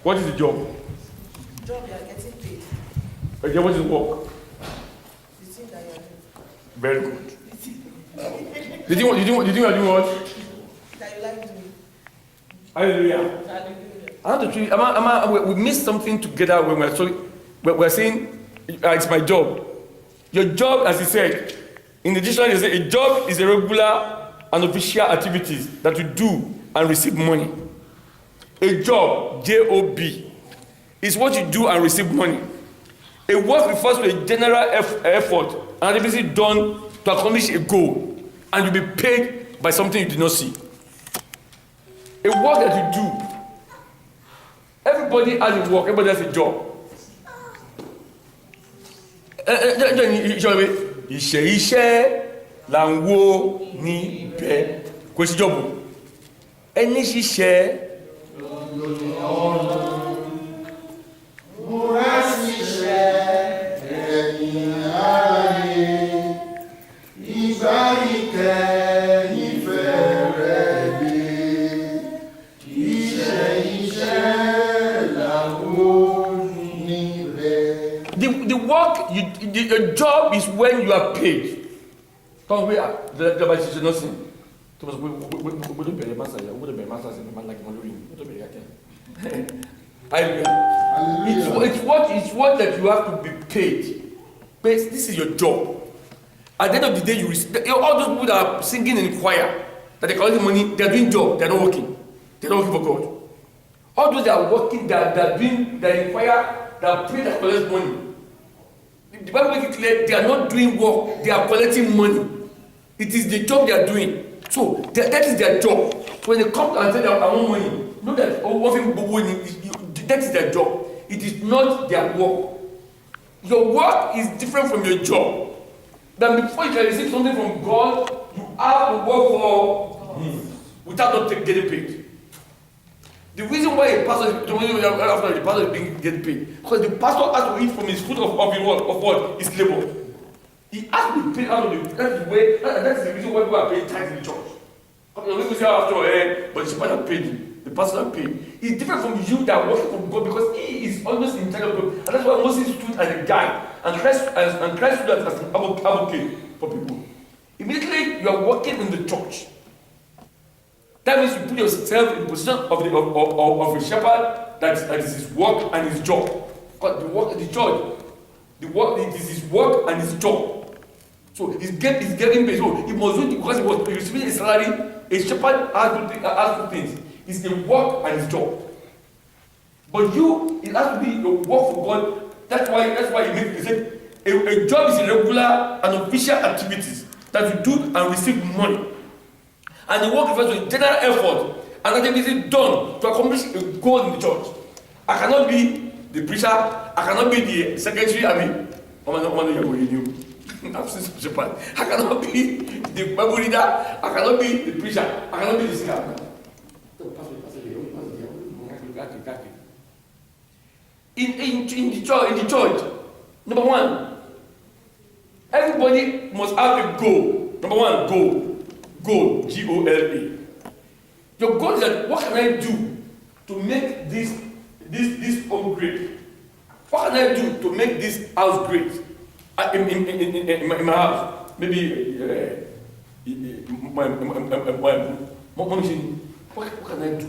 What is the job? Job you are getting paid. Okay, what is work? The thing that you are doing. Very good. Did you are doing what? That you like doing. Hallelujah. I have to treat, we missed something together when we're saying it's my job. Your job, as he said, in the dictionary, they say a job is a regular and official activities that you do and receive money. A job, J-O-B, is what you do and receive money. A work refers to a general effort and activity done to accomplish a goal, and you'll be paid by something you did not see. A work that you do. Everybody has a work, everybody has a job. Iṣẹ́ là ń wò níbẹ̀ kò sí jọ̀bù. Ẹni ṣiṣẹ́ múra síṣẹ́ ẹ̀yìn ara ni ìgbà ìkẹyìn fẹ́rẹ̀ dé. Iṣẹ́ là ń wò níbẹ̀. The work, your job is when you are paid. Come we are the is nothing. Thomas, we don't pay the master. We don't pay masters and man like Mallory. We don't pay again. It's what that you have to be paid. But this is your job. At the end of the day, you respect all those people that are singing in the choir, that they're collecting money, they're doing job, they're not working. They're not working for God. All those that are working, they're in choir, they're praying, that collect money. The Bible makes it clear they are not doing work, they are collecting money. It is the job they are doing. So that is their job. So when they come and say I want money, know that that is their job. It is not their work. Your work is different from your job. Then before you can receive something from God, you have to work for Him without not getting paid. The reason why a pastor is being getting paid, because the pastor has to eat from his food of what? His labor. He has to be paid out of the. That's the way. That's the reason why people are paying tithes in the church. People say after but the pastor paid you. The pastor are paid. It's different from you that worship from God because he is always in charge of God, and that's why Moses stood as a guide and Christ stood as an advocate for people. Immediately you are working in the church. That means you put yourself in the position of a shepherd that is his work and his job. Because the work is the church. It is his work and his job. So he's getting paid. So he must do it because he was receiving a salary. A shepherd has two things. It's the work and his job. But it has to be your work for God. That's why he said a job is a regular and official activities that you do and receive money. And the work refers to a general effort and activity done to accomplish a goal in the church. I cannot be the preacher, I cannot be the secretary, I cannot be the Bible reader, I cannot be the preacher, I cannot be the singer. In the church, number one, everybody must have a goal. Number one, goal. G-O-L-A. Your goal is that what can I do to make this home great? What can I do to make this house great? In my house, maybe my mom saying, what can I do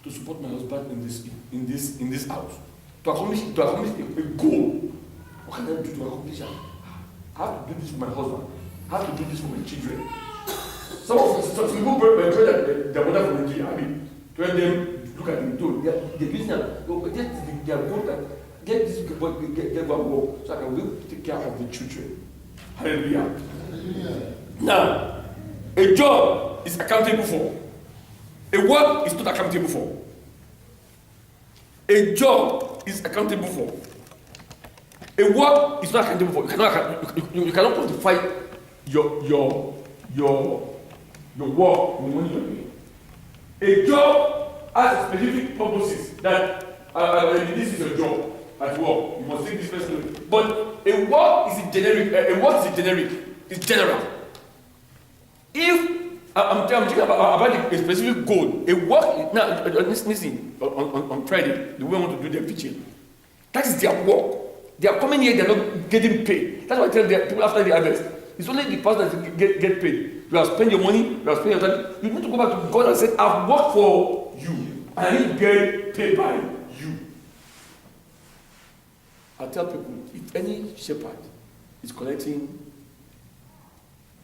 to support my husband in this house? To accomplish a goal. What can I do to accomplish that? I have to do this for my husband. I have to do this for my children. Some people pray that their mother from Nigeria, to let them look at them, they're using them, they are good at get this boy, get one work, so I can take care of the children. Hallelujah. Now, a job is accountable for. A work is not accountable for. A job is accountable for. A work is not accountable for. You cannot quantify your work, the money you're doing. A job has specific purposes that this is your job at work. You must take this person. But a work is a generic. It's general. If I'm talking about a specific goal. A work. Now, listen, on Friday, the way I want to do their preaching. That is their work. They are coming here, they are not getting paid. That's why I tell the people after the harvest. It's only the pastor that get paid. You have spent your money, you have spent your time. You need to go back to God and say, I've worked for you. And I need to get paid by you. I tell people, if any shepherd is collecting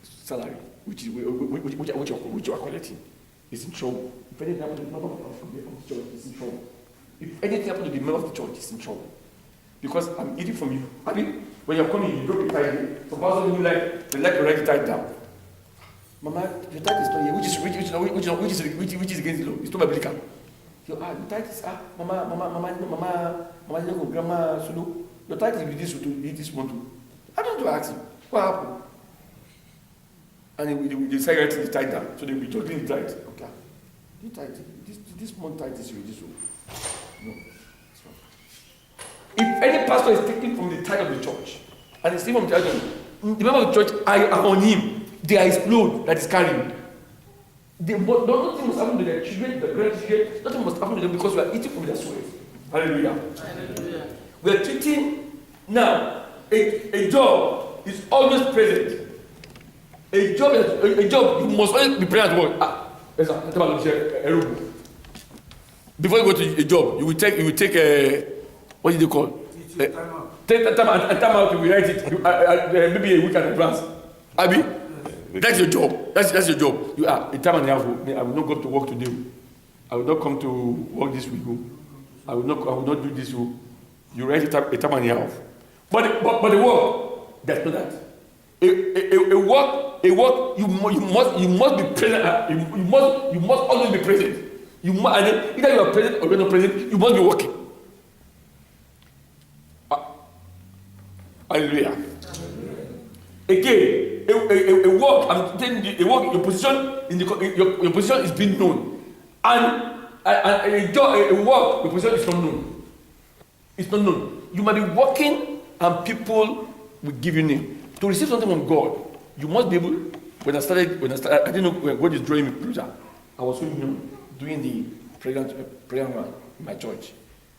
salary, which you are collecting, is in trouble. If anything happens to the member of the church, is in trouble. If anything happens to the member of the church, is in trouble. Because I'm eating from you. I mean, when you're coming, you drop the tithe. So person who like to write the tithe down. Mama, your tithe is not here. Which is against the law? It's not biblical. The tithe is Mama, Grandma Sulu. Your tithe is this one too. I don't know to ask him. What happened? And they say writing the tithe down. So they'll be juggling the tithe. Okay. The tithe, this month tithe is this one. No. If any pastor is taking from the tithe of the church, and it's from the tithe, the member of the church are on him, there is load that is carrying. Nothing must happen to their children, their grandchildren, nothing must happen to them because we are eating from their sweat. Hallelujah. Hallelujah. We are treating now a job is always present. A job you must always be present at work. Before you go to a job, you will take a what do they call? Take time out. We write it maybe a week in advance. Abi, that's your job. That's your job. You are a time and a half. I will not go to work today. I will not come to work this week. I will not do this. You write a time and a half. But the work, that's not that. A work. You must be present. You must always be present. Either you are present or you are not present. You must be working. Hallelujah. Again, a work. I'm telling you, a work. Your position is being known, and a job, a work. Your position is not known. It's not known. You might be working, and people will give you name to receive something from God. You must be able. When I started, I didn't know when God is drawing me closer. I was doing the prayer run in my church.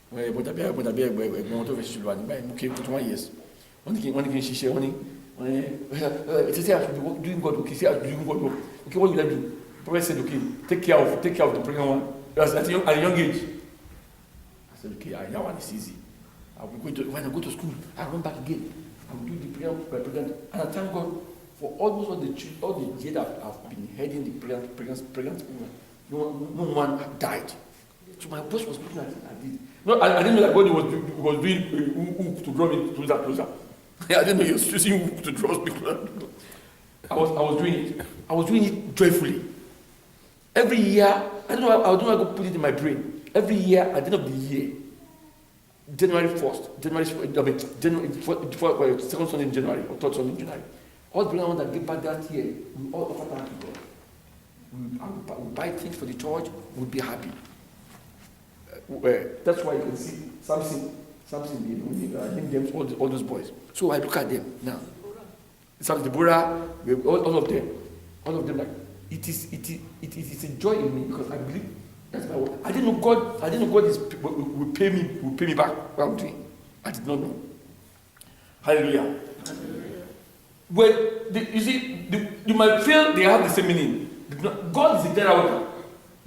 Where but I want to visit one for 1 year. One thing she said, it is I should be doing God work. He said, I should be doing God work. Okay, what will I do? The prophet said, okay, take care of the pregnant one. At a young age. I said, okay, that one is easy. When I go to school, I run back again. I will do the prayer pregnant. And I thank God for almost all the years that I've been heading the pregnant women. No one died. So my boss was looking at it like this. No, I didn't know that God was doing to draw me closer. I didn't know he was using to draw me closer. I was doing it. I was doing it joyfully. Every year, I don't know how to put it in my brain. Every year, at the end of the year, January 1st, second Sunday in January, or third Sunday in January, all the people that gave back that year, we all offer thanks to God. We buy things for the church, we'll be happy. That's why you can see Samson, him, James, all those boys. So I look at them now. Samson, Deborah, all of them like it is a joy in me because I believe that's my work. I didn't know God will pay me back what I'm doing. I did not know. Hallelujah. Well, you might feel they have the same meaning. God is a general worker.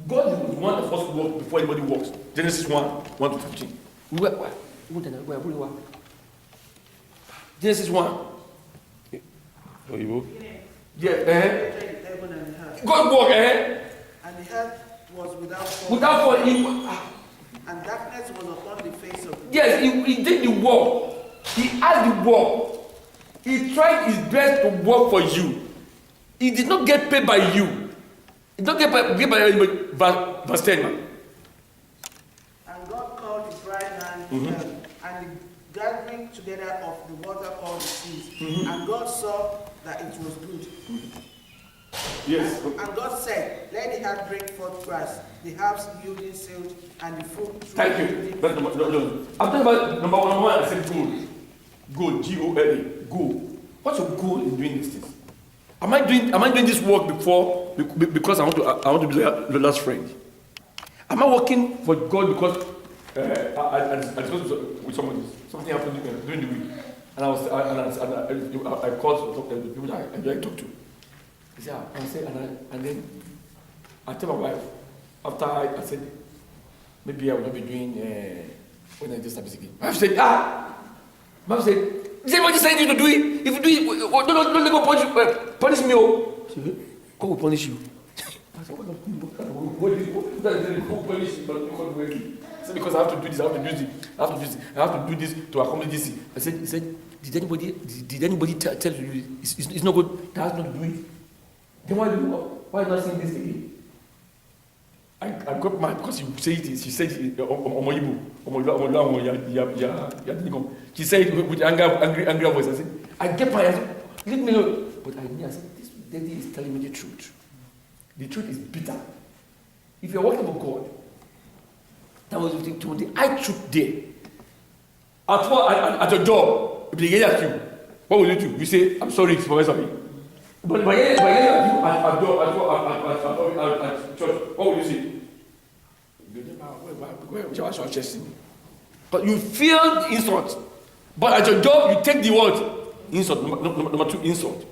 God is the one that first works before anybody works. Genesis 1 to 15. Genesis 1. Yeah. God worked, And the earth was without form. And darkness was upon the face of the deep. Yes, he did the work. He had the work. He tried his best to work for you. He did not get paid by you. He did not get paid by anybody. Verse 10, man. And God called the dry land the earth, and the gathering together of the water called the seas. And God saw that it was good. Yes. And God said, let the earth bring forth grass, the herbs yielding seed, and the fruit. Thank you. But no. I'm talking about number one. I said goal. Goal. Goal. Goal. What's your goal in doing these things? Am I doing this work before because I want to be the last friend? Am I working for God because I discussed with somebody? Something happened during the week, and I called to talk to the people that I talk to. He said, and then I tell my wife after I said maybe I will not be doing when I just start again. My wife said, Mom said, is anybody saying you to do it? If you do it, don't let go punish me. She said, God will punish you. I said, what punish you? I said, because I have to do this, I have to do this to accomplish this. He said, did anybody tell you it's not good? That has not to do it. Then why not saying this again? I got mad because she said she said with angry voice. I said, I get my answer, leave me alone. But I knew, I said, this lady is telling me the truth. The truth is bitter. If you're working for God, that was the I truth there. At your job, if they yell at you, what will you do? You say, I'm sorry, for sorry. But by yelling at you at church, what will you say? But you feel the insult. But at your job, you take the word insult. Number 2, insult.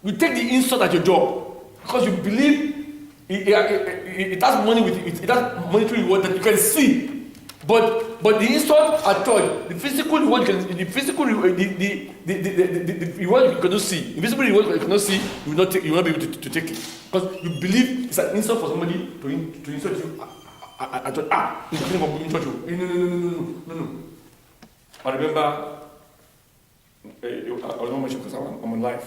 You take the insult at your job because you believe it has money with it. It has monetary reward that you can see. But the insult at church, the physical reward, the reward you cannot see, the visible reward you cannot see, you will not be able to take it because you believe it's an insult for somebody to insult you. I thought, he's coming from insult you. No. I remember, I was not mentioning because I'm alive.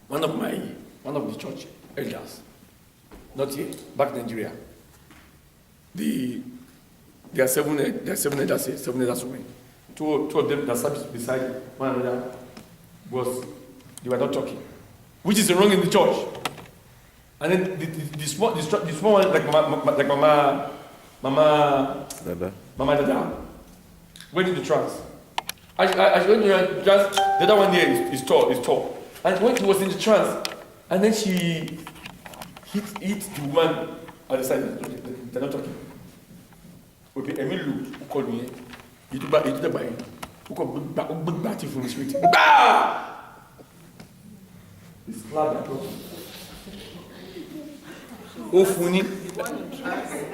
One of the church elders, not here, back in Nigeria. There are seven elders here, 7 elders women. Two of them that sat beside one another they were not talking, which is wrong in the church. And then the small one, like Mama Dada, went into trance. I went into trance. The other one there is tall. And when she was in the trance, and then she hit the one at the side. They're not talking. Okay, Emilio who called me. He did the buy. Who called big batty from the street. Bah! He slapped that person. Oh, funny.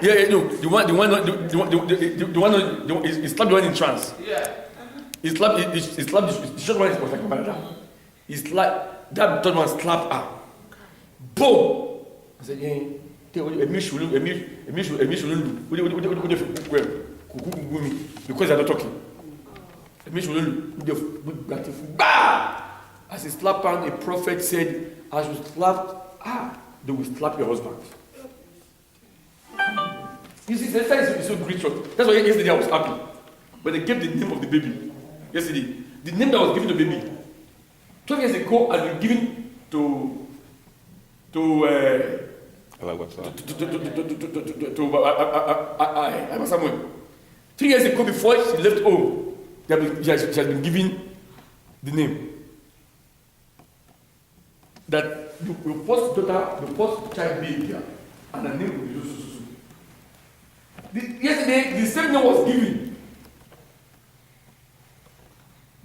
Yeah, no. The one he slapped the one in trance. Yeah. He slapped the short one was like a banana. He slapped that third one slapped her. Boom! I said, hey, because they're not talking. As he slapped her, a prophet said, as you slap her, they will slap your husband. You see, the time is so great. That's why yesterday I was happy. When they gave the name of the baby. Yesterday, the name that was given to the baby. 12 years ago, had been given to Samuel. 3 years ago, before she left home, she has been given the name. That the first daughter, the first child baby, and the name will be Susu. Yesterday, the same name was given.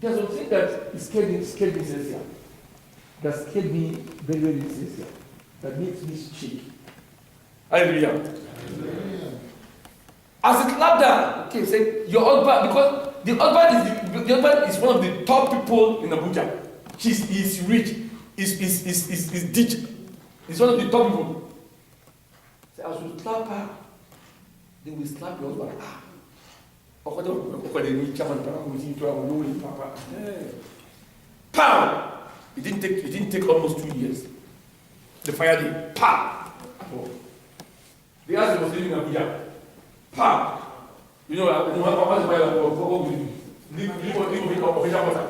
There's something that scared me sincere. That scared me very, very sincere. That makes me shake. Hallelujah. As it clapped down, okay, said your husband, because the husband is one of the top people in Abuja. He's rich. He's rich. He's one of the top people. So as you slap her, they will slap your husband. Pow! It didn't take almost 2 years. The fire did. Pow! The husband was living in Abuja. Pow! You know what fire leave official water.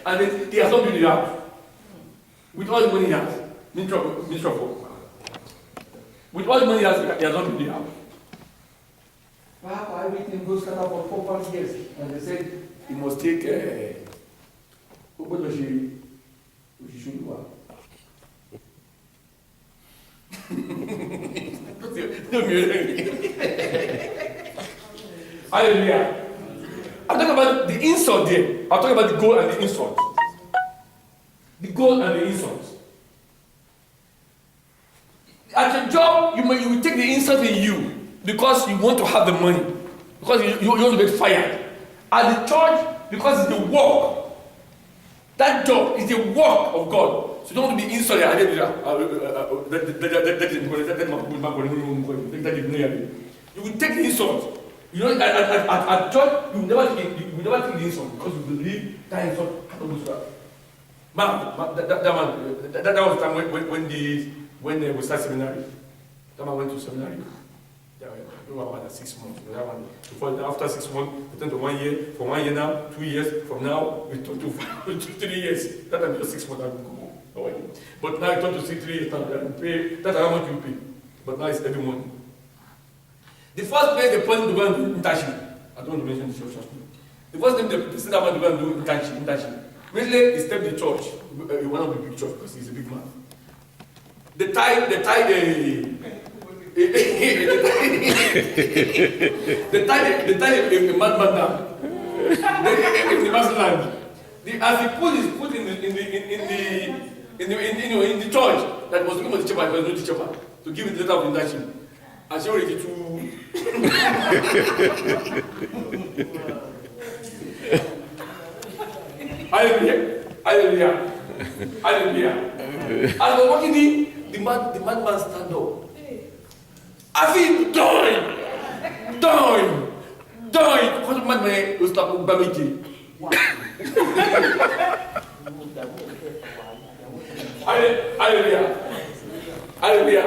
And then he has not built the house. With all the money he has, Minister of Work. With all the money he has not built the house. Wow, everything goes cut out for 4 years. And they said he must take what was she should do? Hallelujah. I'm talking about the insult there. I'm talking about the goal and the insult. The goal and the insult. At your job, you will take the insult in you because you want to have the money. Because you want to get fired. At the church, because it's the work. That job is the work of God. So you don't want to be insulted. You will take the insult. You know, at church, you will never take the insult because you believe that insult cannot go to that. Man, that was the time when we started seminary. That man went to seminary. About 6 months. After 6 months, we turned to 1 year. For 1 year now, 2 years. From now, we turn to 3 years. That time just 6 months. But now it turned to 3 years. Now pay. That's how much you pay. But now it's every month. The first place they put him to go and do internship. I don't want to mention the church. The first thing they said that man to go and do internship. Immediately he stepped the church. He went up the big church because he's a big man. They tied the madman down. In the man's land. As he put his foot in the church that was looking for the teacher, but was no teacher to give it the letter of internship. I show it to. Hallelujah. Hallelujah. Hallelujah. As we're walking in, the madman stand up. I feel dying. Because the madman will start with Bamiji. Hallelujah. Hallelujah.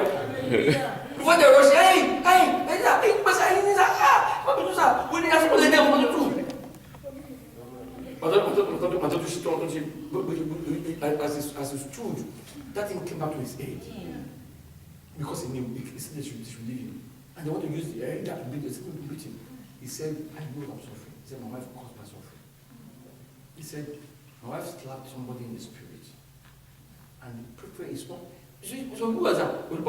Before they rush, hey, we need to do. As he stood, that thing came back to his aid. Because he knew, he said they should leave him. And they want to use the air that to beat him. He said, I know I'm suffering. He said, my wife caused my suffering. He said, my wife slapped somebody in the spirit. And the prayer is not. So who was that? And if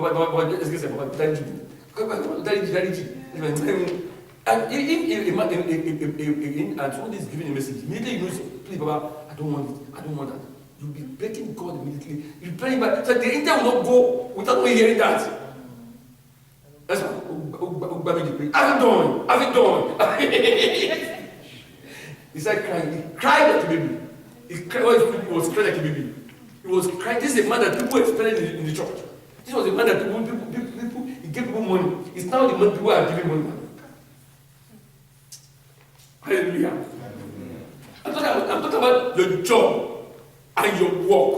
and somebody is giving a message, immediately you know, please, Baba, I don't want that. You'll be breaking God immediately. You'll be praying back. So the angel will not go without me hearing that. That's why. Have it done. He started crying. He cried like a baby. He was crying like a baby. He was crying. This is a man that people expected in the church. This was a man that people he gave people money. It's now the man people are giving money. Hallelujah. I'm talking about your job and your work.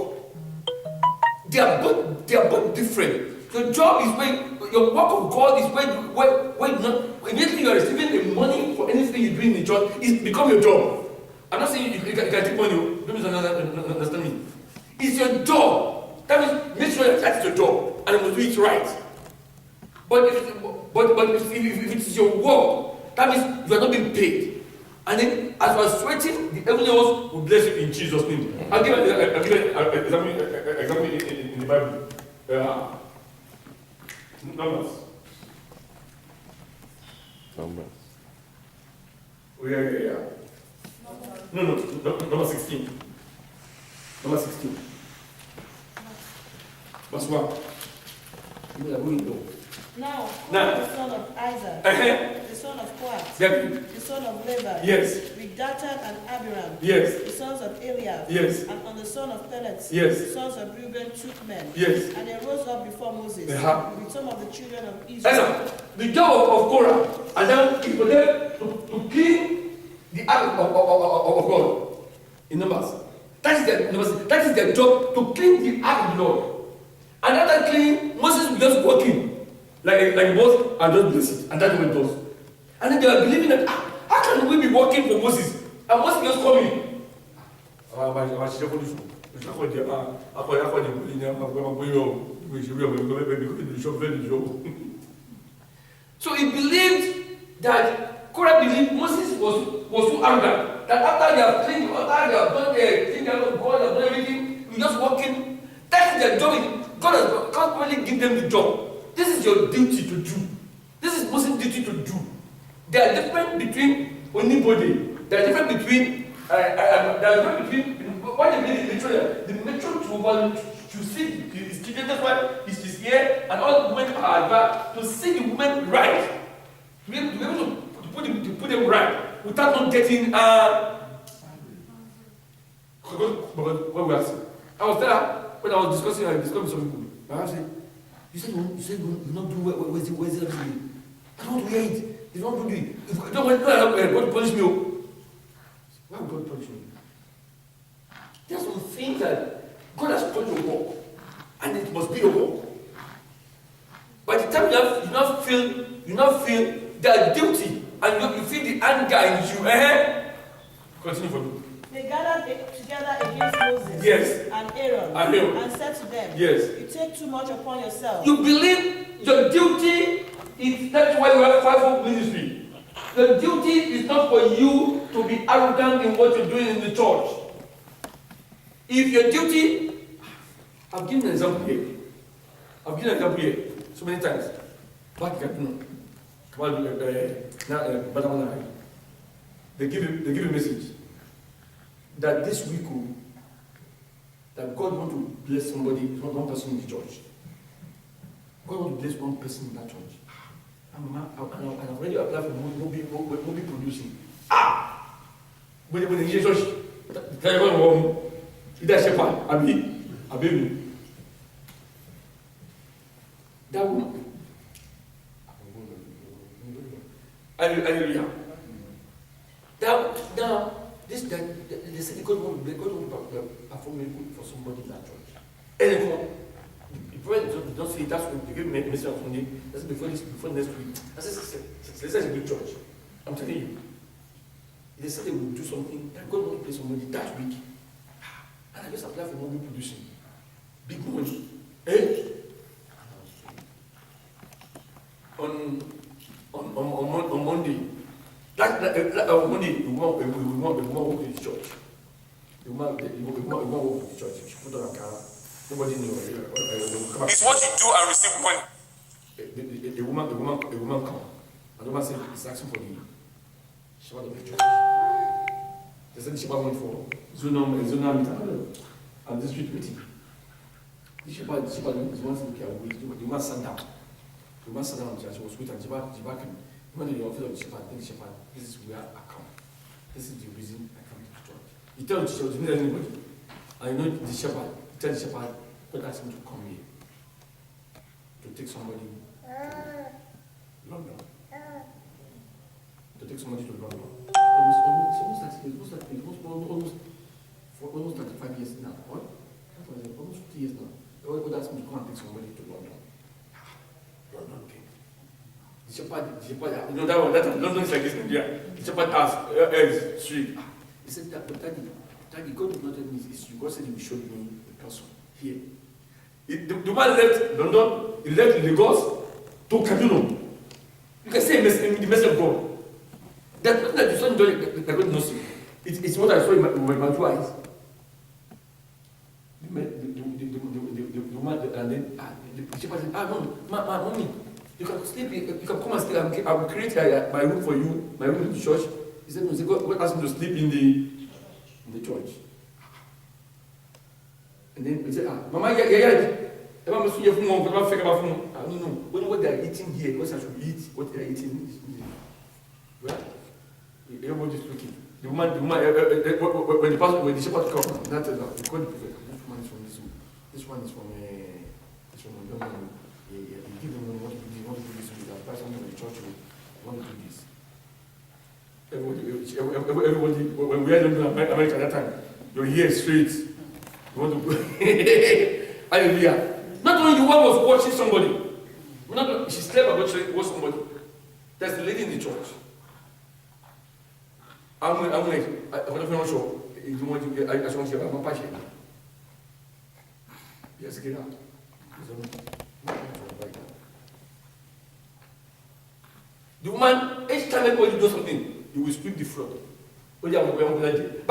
They are both different. Your job is when your work of God is when immediately you are receiving the money for anything you do in the church, it's become your job. I'm not saying you can take money. Don't understand me. It's your job. That means make sure that is your job and you must do it right. But if it is your work, that means you are not being paid. And then, as you are sweating, the heavenly host will bless you in Jesus' name. I'll give an example in the Bible. Numbers. Yeah. No, number 16. Number 16. Verse 1. Now, Now, the son of Isaac, the son of Kohath, the son of Levi, yes, with Dathan and Abiram, yes, the sons of Eliab, yes, and on the son of Pelet, yes, the sons of Reuben took men, yes, and they rose up before Moses with some of the children of Israel. Listen, the job of Korah, and then is for them to clean the ark of God in Numbers. That is their job, to clean the ark of the Lord. And after cleaning, Moses was just walking like both and just bless it, and that's what it does. And then they are believing that how can we be working for Moses and Moses just coming? So he believed that Korah believed Moses was too arrogant that after they have cleaned, after they have done their thing, they have God, they have done everything, you're just working. That is their job. God has really given them the job. This is your duty to do. This is Muslim duty to do. There are difference between anybody. There are difference between what they mean is literally the metro to see his children. That's why he's here, and all the women are advised to see the women right, to be able to put them right without not getting what we are saying. I was there when I was discussing with some people. I said, you said you not do where's the everything? I don't want to hear it. They don't do it. If I don't want God punish me. Why would God punish me? There are some things that God has put your work, and it must be your work. By the time you not feel that guilty, and you feel the anger in you, continue for me. They gathered together against Moses Yes. and Aaron and said to them, Yes. You take too much upon yourself. You believe your duty is, that's why you have fivefold ministry. The duty is not for you to be arrogant in what you're doing in the church. If your duty, I've given an example here. So many times. Back in Kaduna, they give a message that this week that God want to bless somebody, one person in the church. God want to bless one person in that church. And I've already applied for movie producing. When the church, either shepherd, Abi. That woman. Hallelujah. Now, they said God want to perform miracle for somebody in that church. And the prophet don't say that's what they give me a message on Sunday. That's before next week. I said, this is a big church. I'm telling you. They said they will do something that God want to play somebody that week. And I just applied for movie producing. Big money. On Monday. On Monday, we want to work with the church. We want to work with the church. She put on a car. Nobody knew. It's what you do and receive money. A woman come. And the woman said, it's asking for the shepherd of the church. They said the shepherd went for zona meeting and district meeting. The shepherd is one thing we can wait. The woman sat down. The woman sat down and she was waiting and she came. When the office of the shepherd, tell the shepherd, this is where I come. This is the reason I come to the church. He tells the shepherd, he doesn't anybody. I know the shepherd, he tells the shepherd, God asked him to come here. To take somebody to London. To take somebody to London. Almost 35 years now. What? Almost 50 years now. God asked me to come and take somebody to London. London came. The shepherd, you know that London is like this in India. The shepherd asked, street. He said, Daddy, God did not tell me this. God said he will show me the person here. The man left London, he left Lagos to Kaduna. You can say the message of God. There's nothing that you saw in God that God knows you. It's what I saw in my two eyes. The woman, and then the shepherd said, no, mommy, you can sleep, you can come and stay. I will create my room for you, my room in the church. He said, no, God asked me to sleep in the church. And then he said, Mama, no, when what they are eating here, what I should eat, what they are eating is well, everybody's looking. The woman, when the shepherd comes, that is the God prophet. This one is from this one. This one is from London. You give them money, want to do this, you buy something from the church, you want to do this. Everybody, when we are in America at that time, you hear straight. You want to go. Hallelujah. Not only the one was watching somebody, she slept about to watch somebody. There's the lady in the church. I'm not sure. You want to get, I just want to get my passion. Yes, get out. The woman, each time anybody does something, he will sweep the floor. Oh, yeah, we're going to do it.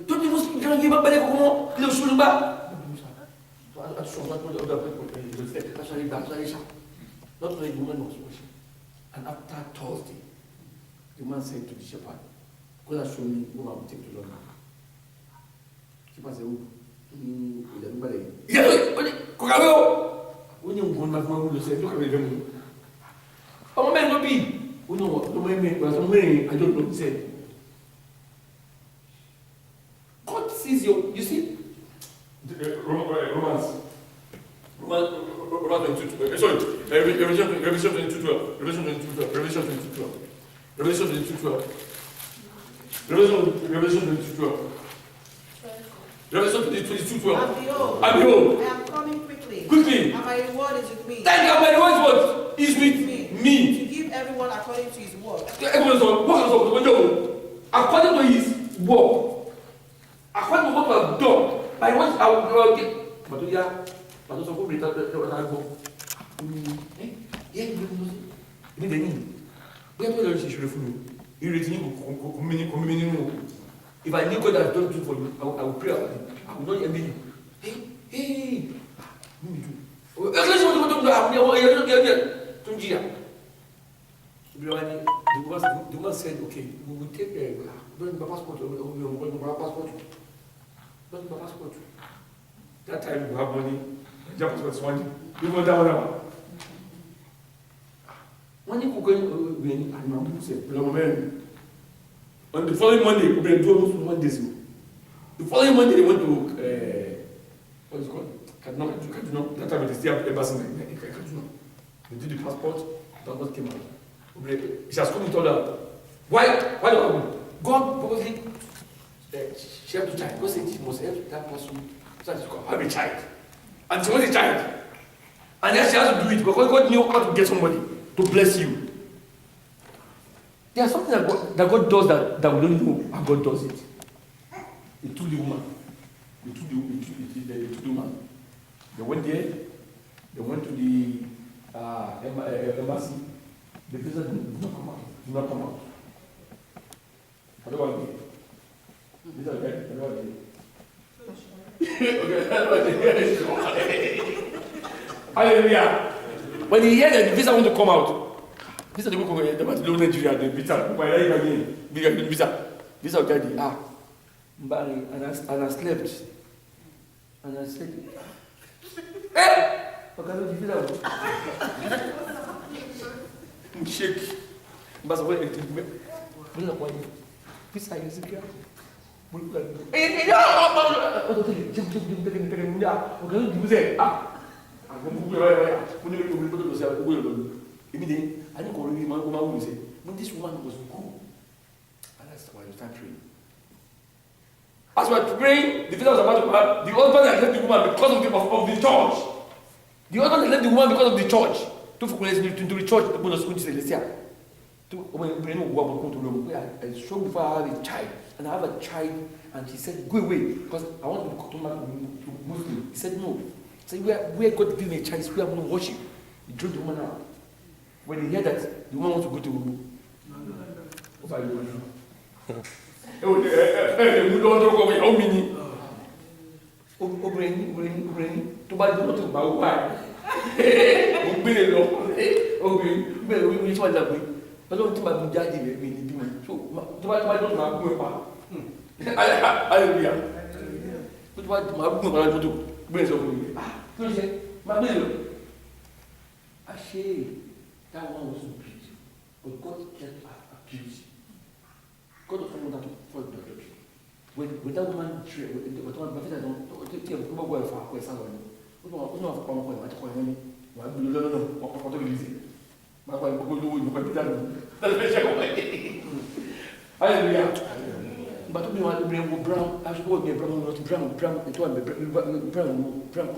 Don't even speak, can't give up by the Kumo, little Shulba. Not the woman was washing. And after Thursday, the man said to the shepherd, go and show me who I will take to London. The shepherd said, everybody. Yeah, Kokabeo! When you go back, you say, look at them. Oh, man, no be. We know what, no man, was somewhere, I don't know, he said. God sees you see? Romans 22, sorry, Revelation 22:12, Revelation 22:12, Revelation 22:12, Revelation 22:12, Revelation 22:12, Revelation 22:12. And behold, I am coming quickly. Quickly. And my reward is with me. Thank God, my reward is with me. To give everyone according to his work. According to his work, according to what we have done, by what I will get. But yeah, but also go read that go. Yeah, you need. We have to learn to share for you. You read if I knew God has done it for you, I will pray about it. I will not envy you. Hey, me too. The woman said, okay, we will take the passport. That time you have money, Japan was one. You go down. When you go in, and say, on the following Monday, we were doing 1 day. The following Monday, they went to, what is it called? Kaduna. That time it is still embassy in Kaduna. They did the passport, passport came out. She has come and told her, why do I go? God purposely she had to child. God said she must help that person so that she could have a child. And she wants a child. And then she has to do it because God knew how to get somebody to bless you. There's something that God does that we don't know how God does it. He took the woman. He took the woman. They went there. They went to the embassy. The visa did not come out. Did not come out. How do I do? These are okay. How do I do? Okay. Hallelujah. When he heard that the visa want to come out, visa they go come here. They want to go to Nigeria. The visa. Why are you again? Big visa. Visa okay. And I slept. And I said, hey! Okay, no visa. Shake. But when it visa is secure. This woman was good. And that's why you start praying. As we are praying, the visa was about to come out. The husband had left the woman because of the church. The husband had left the woman because of the church. To the church, the bonus which is I strong before I have a child, and I have a child, and he said, go away, because I want to come back to Muslim. He said, no. He said, where God gave me a child is where I'm going to worship. He drove the woman out. When he heard that, the woman wants to go to Ọlọ́run tí màá mú jáde rẹ̀ mi ní bímọ so tó bá dọ́tún máa gún ẹ pa hallelujah tó bá máa gún ẹ pa láti fọ́tò gbé ẹ sọ fún mi kí ló ṣe máa gbé ẹ lọ. I say that one was abused but God kept abused. God was not that for the adoption when that woman tray but one bàtà náà tí ẹ bá gbọ́ ẹ fà kọ́ ẹ sálọ ni ó ní wà fún pamọ́ kọ́ ẹ máa ti kọ́ ẹ ní wà á gbé lọ́nà ọkọ̀ tó lè ṣe. Hallelujah. But we want to bring brown, as well be brown, not brown, it will be brown, could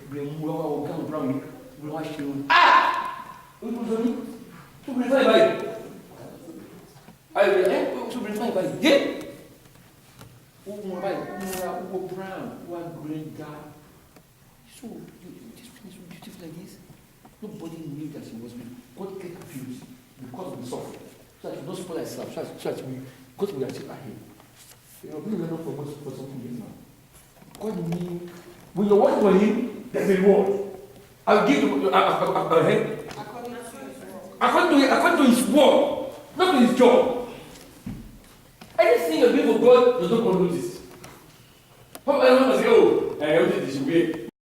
bring more brown, we wash you. Who was on to bring by? I will to bring by. Yeah. Who brown, one green guy. So, this is so beautiful like this. Nobody knew that she was God get confused because of the suffering. So that you don't spoil yourself. So that we go to the achieve ahead. You know, we never promote for something now. God mean, when you're working for him, there's a reward. I'll give you a head. According to his word, not to his job. Anything you do for God, you don't notice. How anyone will say, oh, I did this way.